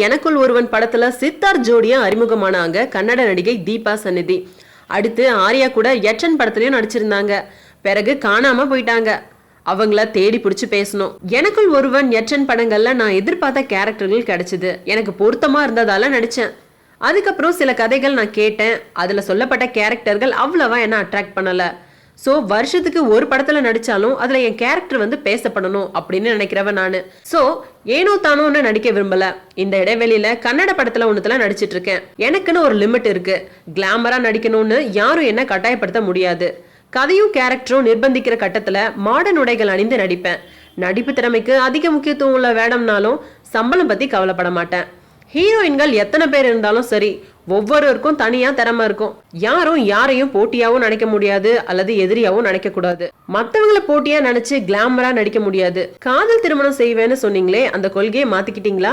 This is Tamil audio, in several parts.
எனக்குள் ஒருவன் படத்துல சித்தார்த் ஜோடியா அறிமுகமானாங்க கன்னட நடிகை தீபா சந்நிதி. அடுத்து ஆர்யா கூட யட்சன் படத்துலயும் நடிச்சிருந்தாங்க. பிறகு காணாம போயிட்டாங்க. அவங்கள தேடி பிடிச்சு பேசணும். எனக்குள் ஒருவன் யட்சன் படங்கள்ல நான் எதிர்பார்த்த கேரக்டர்கள் கிடைச்சது. எனக்கு பொருத்தமா இருந்ததால நடிச்சேன். அதுக்கப்புறம் சில கதைகள் நான் கேட்டேன். அதுல சொல்லப்பட்ட கேரக்டர்கள் அவ்வளவா என்ன அட்ராக்ட் பண்ணல. ஸோ வருஷத்துக்கு ஒரு படத்துல நடிச்சாலும் அதுல என் கேரக்டர் வந்து பேசப்படணும் அப்படின்னு நினைக்கிறவன் நானு. ஸோ ஏனோ தானோன்னு நடிக்க விரும்பல. இந்த இடைவெளியில கன்னட படத்துல ஒண்ணுத்துல நடிச்சிட்டு இருக்கேன். எனக்குன்னு ஒரு லிமிட் இருக்கு. கிளாமரா நடிக்கணும்னு யாரும் என்ன கட்டாயப்படுத்த முடியாது. கதையும் கேரக்டரும் நிர்பந்திக்கிற கட்டத்துல மாடர்ன் உடைகள் அணிந்து நடிப்பேன். நடிப்பு திறமைக்கு அதிக முக்கியத்துவம் உள்ள வேடம்னாலும் சம்பளம் பத்தி கவலைப்பட மாட்டேன். ஹீரோயின்கள் எத்தனை பேர் இருந்தாலும் சரி, ஒவ்வொருவருக்கும் தனியா திறமை இருக்கும். யாரும் யாரையும் போட்டியாவும் நினைக்க முடியாது அல்லது எதிரியாவும் நினைக்க கூடாது. மத்தவங்களை போட்டியா நினைச்சு கிளாமரா நடிக்க முடியாது. காதல் திருமணம் செய்வேன்னு சொன்னீங்களே, அந்த கொள்கையை மாத்திக்கிட்டீங்களா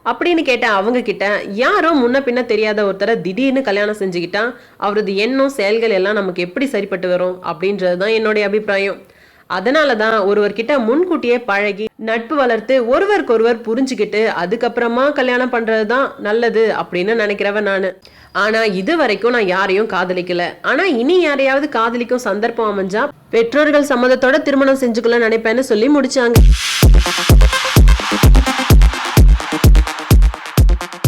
அப்படின்னு கேட்ட அவங்க கிட்ட, யாரோ முன்ன பின்ன தெரியாத ஒருத்தரை திடீர்னு கல்யாணம் செஞ்சுக்கிட்டா அவரது எண்ணம் செயல்கள் எல்லாம் நமக்கு எப்படி சரிப்பட்டு வரும் அப்படின்றதுதான் என்னுடைய அபிப்பிராயம். அதனாலதான் ஒருவர்கிட்ட முன்கூட்டியே பழகி நட்பு வளர்த்து ஒருவருக்கொருவர் புரிஞ்சுக்கிட்டு அதுக்கப்புறமா கல்யாணம் பண்றதுதான் நல்லது அப்படின்னு நினைக்கிறவன் நானு. ஆனா இது வரைக்கும் நான் யாரையும் காதலிக்கல. ஆனா இனி யாரையாவது காதலிக்கும் சந்தர்ப்பம் அமைஞ்சா பெற்றோர்கள் சம்மதத்தோட திருமணம் செஞ்சுக்கல நினைப்பேன்னு சொல்லி முடிச்சாங்க.